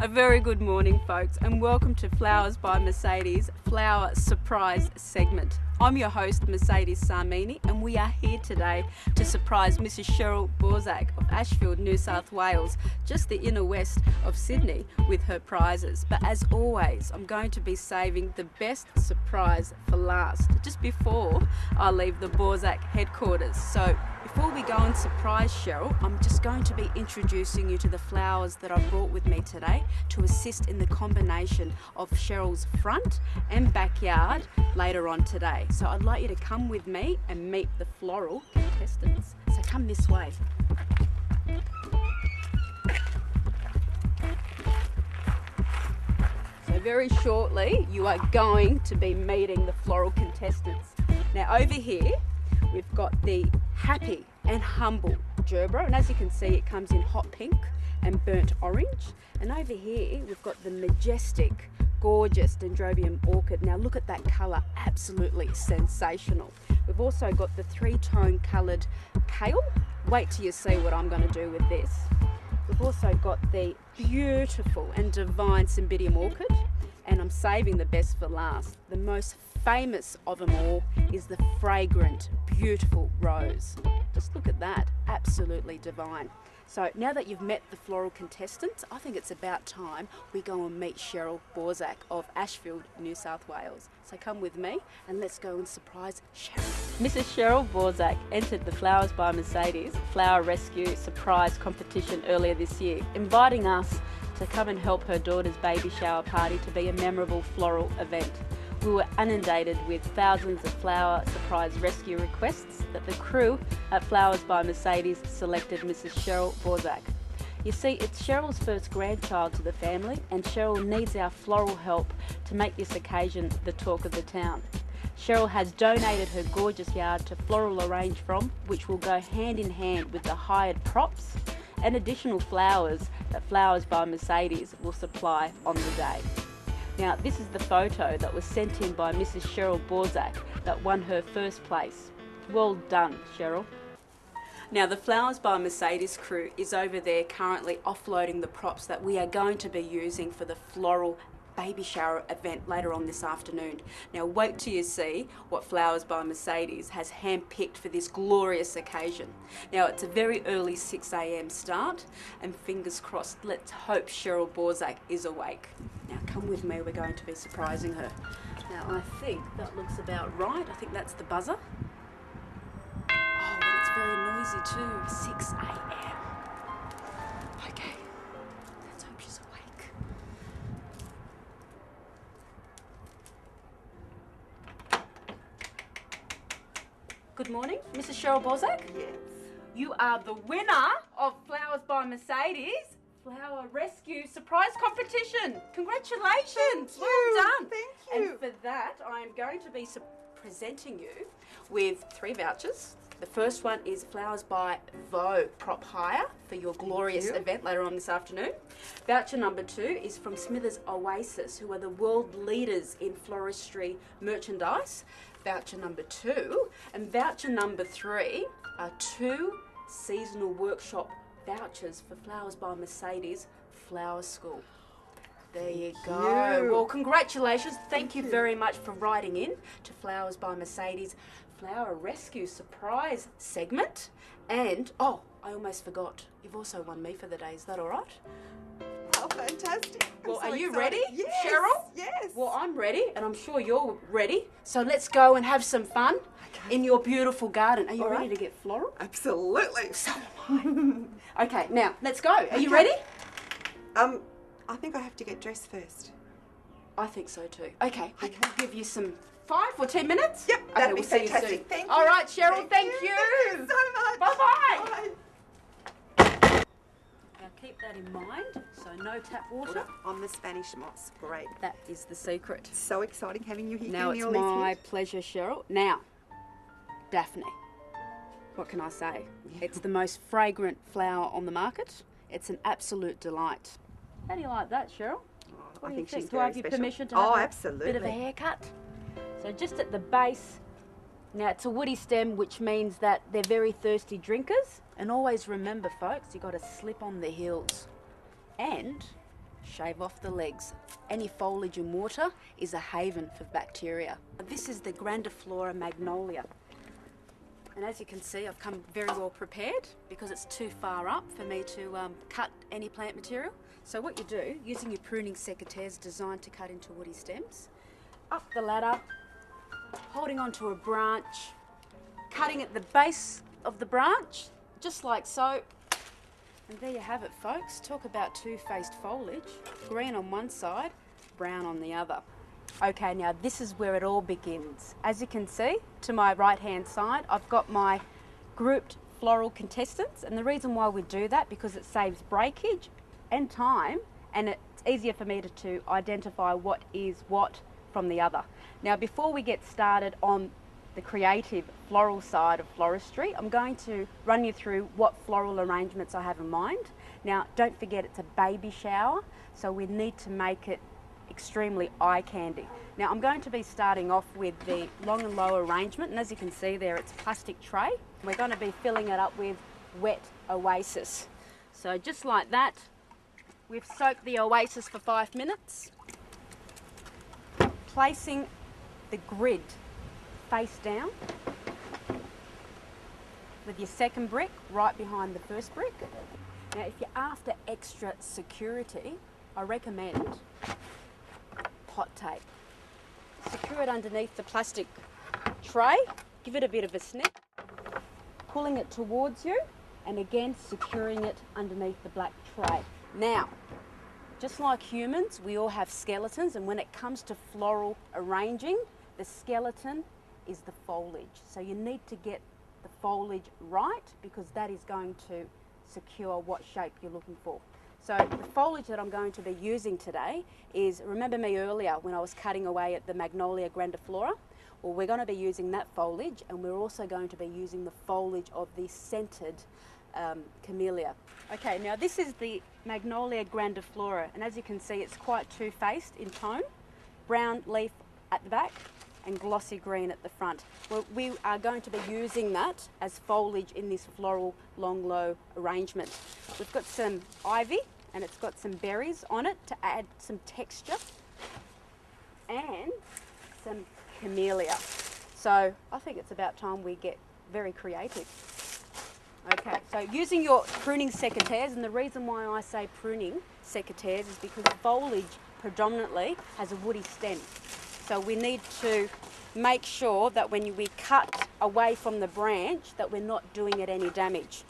A very good morning, folks, and welcome to Flowers by Mercedes Flower Surprise segment. I'm your host, Mercedes Sarmini, and we are here today to surprise Mrs. Cheryl Borzak of Ashfield, New South Wales, just the inner west of Sydney, with her prizes. But as always, I'm going to be saving the best surprise for last, just before I leave the Borzak headquarters. So before we go and surprise Cheryl, I'm just going to be introducing you to the flowers that I brought with me today to assist in the combination of Cheryl's front and backyard later on today. So I'd like you to come with me and meet the floral contestants. So come this way. So very shortly you are going to be meeting the floral contestants. Now over here we've got the happy and humble gerbera, and as you can see it comes in hot pink and burnt orange. And over here we've got the majestic, gorgeous dendrobium orchid. Now look at that colour, absolutely sensational. We've also got the three-tone coloured kale. Wait till you see what I'm going to do with this. We've also got the beautiful and divine cymbidium orchid, and I'm saving the best for last. The most famous of them all is the fragrant, beautiful rose. Just look at that, absolutely divine. So now that you've met the floral contestants, I think it's about time we go and meet Cheryl Borzak of Ashfield, New South Wales. So come with me and let's go and surprise Cheryl. Mrs. Cheryl Borzak entered the Flowers by Mercedes Flower Rescue Surprise competition earlier this year, inviting us to come and help her daughter's baby shower party to be a memorable floral event. We were inundated with thousands of flower surprise rescue requests that the crew at Flowers by Mercedes selected Mrs. Cheryl Borzak. You see, it's Cheryl's first grandchild to the family, and Cheryl needs our floral help to make this occasion the talk of the town. Cheryl has donated her gorgeous yard to Floral Arrange From, which will go hand in hand with the hired props and additional flowers that Flowers by Mercedes will supply on the day. Now, this is the photo that was sent in by Mrs. Cheryl Borzak that won her first place. Well done, Cheryl. Now, the Flowers by Mercedes crew is over there currently offloading the props that we are going to be using for the floral baby shower event later on this afternoon. Now, wait till you see what Flowers by Mercedes has handpicked for this glorious occasion. Now, it's a very early 6 a.m. start, and fingers crossed, let's hope Cheryl Borzak is awake. Now, come with me, we're going to be surprising her. Now, I think that looks about right. I think that's the buzzer. Oh, and it's very noisy too. 6 a.m. Okay, let's hope she's awake. Good morning, Mrs. Cheryl Borzak. Yes. You are the winner of Flowers by Mercedes Flower Rescue Surprise Competition. Congratulations. Well done. Thank you. And for that, I am going to be presenting you with 3 vouchers. The first one is Flowers by Vo Prop Hire for your glorious event later on this afternoon. Voucher number 2 is from Smithers Oasis, who are the world leaders in floristry merchandise. Voucher number 2. And voucher number 3 are 2 seasonal workshop vouchers for Flowers by Mercedes Flower School. There you go. Well, congratulations. Thank you very much for writing in to Flowers by Mercedes Flower Rescue Surprise segment. And, oh, I almost forgot. You've also won me for the day. Is that all right? Oh, fantastic. Well, I'm so are you excited. ready, Yes, Cheryl? Yes. Well, I'm ready, and I'm sure you're ready. So let's go and have some fun in your beautiful garden. Are you ready to get floral? Absolutely. So am I. Okay, now, let's go. Are you ready? I think I have to get dressed first. I think so too. Okay, we'll give you some 5 or 10 minutes. Yep, Okay, that'd we'll be see you fantastic. soon. Thank you. All right, Cheryl, thank you. Thank you so much. Bye-bye. Bye. Now keep that in mind, so no tap water. On the Spanish moss. Great. That is the secret. So exciting having you here. Now it's my pleasure, Cheryl. Now, Daphne, what can I say? It's the most fragrant flower on the market. It's an absolute delight. How do you like that, Cheryl? What do you think? Do I have your permission to have a bit of a haircut? So just at the base, now it's a woody stem, which means that they're very thirsty drinkers. And always remember, folks, you've got to slip on the heels. And shave off the legs. Any foliage in water is a haven for bacteria. This is the grandiflora magnolia. And as you can see, I've come very well prepared because it's too far up for me to cut any plant material. So what you do, using your pruning secateurs designed to cut into woody stems, up the ladder, holding onto a branch, cutting at the base of the branch, just like so. And there you have it, folks. Talk about two-faced foliage. Green on one side, brown on the other. Okay, now this is where it all begins. As you can see, to my right-hand side, I've got my grouped floral contestants. And the reason why we do that, because it saves breakage and time, and it's easier for me to identify what is what from the other. Now, before we get started on the creative floral side of floristry, I'm going to run you through what floral arrangements I have in mind. Now, don't forget it's a baby shower, so we need to make it extremely eye candy. Now, I'm going to be starting off with the long and low arrangement, and as you can see there, it's a plastic tray. We're going to be filling it up with wet oasis. So just like that, we've soaked the oasis for 5 minutes, placing the grid face down with your second brick right behind the first brick. Now, if you're after extra security, I recommend hot tape. Secure it underneath the plastic tray, give it a bit of a snip, pulling it towards you, and again securing it underneath the black tray. Now, just like humans, we all have skeletons, and when it comes to floral arranging, the skeleton is the foliage. So you need to get the foliage right, because that is going to secure what shape you're looking for. So the foliage that I'm going to be using today is, remember me earlier when I was cutting away at the Magnolia grandiflora? Well, we're going to be using that foliage, and we're also going to be using the foliage of the scented camellia. Okay, now this is the Magnolia grandiflora, and as you can see, it's quite two-faced in tone. Brown leaf at the back and glossy green at the front. Well, we are going to be using that as foliage in this floral long low arrangement. We've got some ivy, and it's got some berries on it to add some texture, and some camellia. So I think it's about time we get very creative. Okay, so using your pruning secateurs, and the reason why I say pruning secateurs is because foliage predominantly has a woody stem. So we need to make sure that when we cut away from the branch that we're not doing it any damage.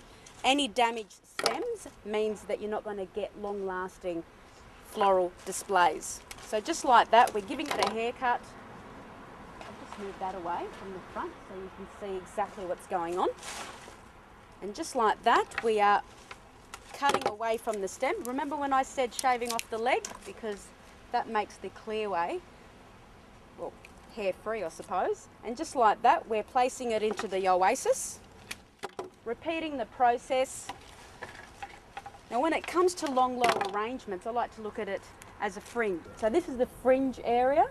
Any damaged stems means that you're not going to get long-lasting floral displays. So just like that, we're giving it a haircut. I'll just move that away from the front so you can see exactly what's going on. And just like that, we are cutting away from the stem. Remember when I said shaving off the leg? Because that makes the clearway, well, hair-free, I suppose. And just like that, we're placing it into the oasis, repeating the process. Now, when it comes to long, low arrangements, I like to look at it as a fringe. So this is the fringe area,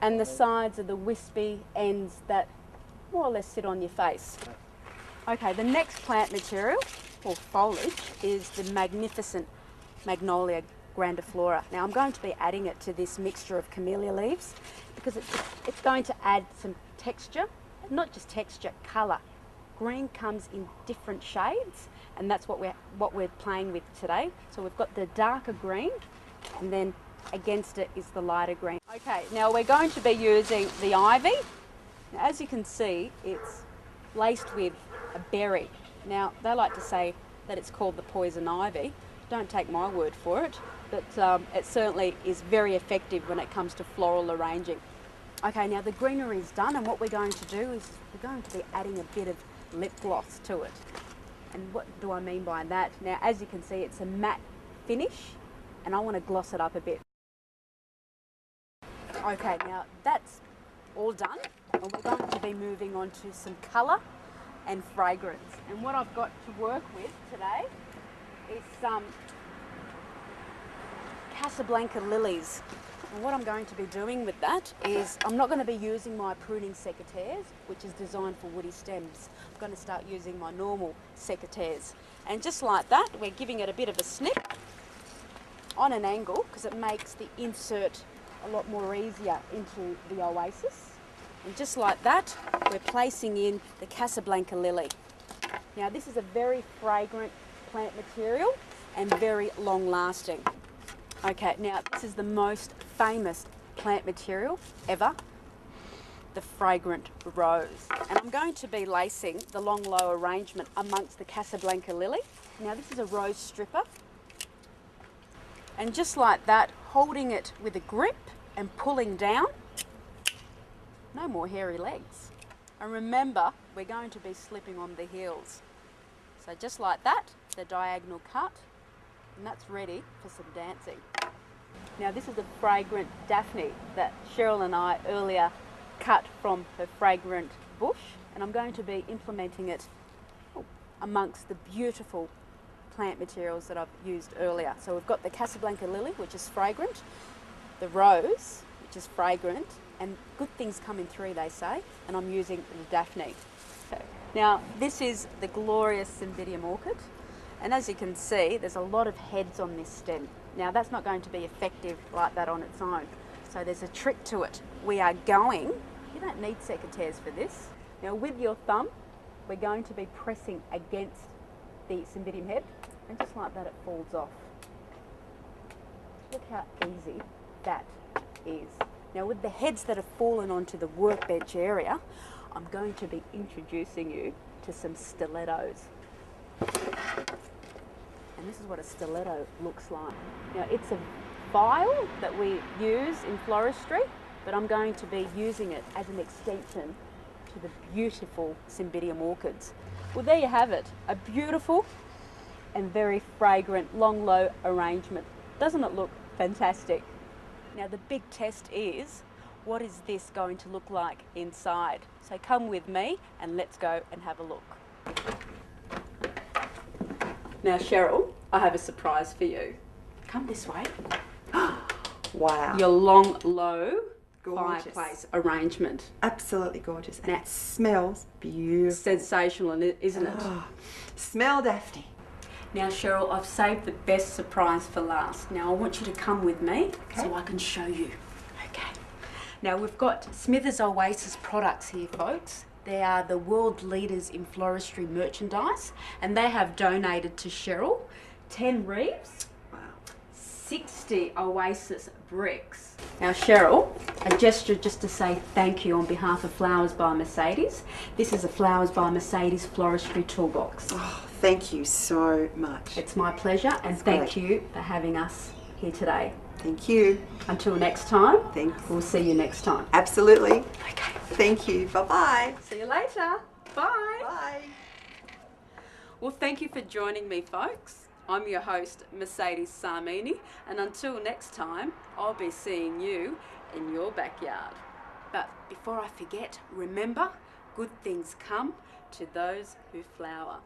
and the sides are the wispy ends that more or less sit on your face. Okay, the next plant material, or foliage, is the magnificent Magnolia grandiflora. Now, I'm going to be adding it to this mixture of camellia leaves because it's going to add some texture, not just texture, colour. Green comes in different shades, and that's what we're playing with today. So we've got the darker green, and then against it is the lighter green. Okay, now we're going to be using the ivy. Now, as you can see, it's laced with a berry. Now, they like to say that it's called the poison ivy. Don't take my word for it, but it certainly is very effective when it comes to floral arranging. Okay, now the greenery is done, and what we're going to do is we're going to be adding a bit of lip gloss to it. And what do I mean by that? Now, as you can see, it's a matte finish, and I want to gloss it up a bit. Okay, now that's all done, and we're going to be moving on to some colour and fragrance. And what I've got to work with today is some Casablanca lilies. And what I'm going to be doing with that is I'm not going to be using my pruning secateurs, which is designed for woody stems. I'm going to start using my normal secateurs. And just like that, we're giving it a bit of a snip, on an angle because it makes the insert a lot more easier into the oasis. And just like that, we're placing in the Casablanca lily. Now this is a very fragrant plant material and very long lasting. Okay, now this is the most famous plant material ever, the fragrant rose. And I'm going to be lacing the long low arrangement amongst the Casablanca lily. Now this is a rose stripper. And just like that, holding it with a grip and pulling down, no more hairy legs. And remember, we're going to be slipping on the heels. So just like that, the diagonal cut, and that's ready for some dancing. Now this is a fragrant Daphne that Cheryl and I earlier cut from her fragrant bush, and I'm going to be implementing it amongst the beautiful plant materials that I've used earlier. So we've got the Casablanca lily, which is fragrant, the rose, which is fragrant, and good things come in three, they say, and I'm using the Daphne. Okay. Now this is the glorious Cymbidium orchid, and as you can see, there's a lot of heads on this stem. Now that's not going to be effective like that on its own. So there's a trick to it. We are going, you don't need secateurs for this. Now with your thumb, we're going to be pressing against the Cymbidium head, and just like that it falls off. Look how easy that is. Now with the heads that have fallen onto the workbench area, I'm going to be introducing you to some stilettos. And this is what a stiletto looks like. Now it's a file that we use in floristry, but I'm going to be using it as an extension to the beautiful Cymbidium orchids. Well, there you have it, a beautiful and very fragrant long low arrangement. Doesn't it look fantastic? Now the big test is, what is this going to look like inside? So come with me and let's go and have a look. Now Cheryl, I have a surprise for you. Come this way. Wow. Your long low Gorgeous. fireplace arrangement. Absolutely gorgeous. And Now- it smells beautiful. Sensational, isn't it? Oh, smell Daphne. Now Cheryl, I've saved the best surprise for last. Now I want you to come with me so I can show you. Okay. Now we've got Smithers Oasis products here, folks. They are the world leaders in floristry merchandise, and they have donated to Cheryl 10 reefs, Wow. 60 Oasis bricks. Now Cheryl, a gesture just to say thank you on behalf of Flowers by Mercedes. This is a Flowers by Mercedes floristry toolbox. Oh, thank you so much. It's my pleasure, and That's thank great. you for having us here today. Thank you. Until next time, Thanks. we'll see you next time. Absolutely. Okay. Thank you. Bye-bye. See you later. Bye. Bye. Well, thank you for joining me, folks. I'm your host, Mercedes Sarmini, and until next time, I'll be seeing you in your backyard. But before I forget, remember, good things come to those who flower.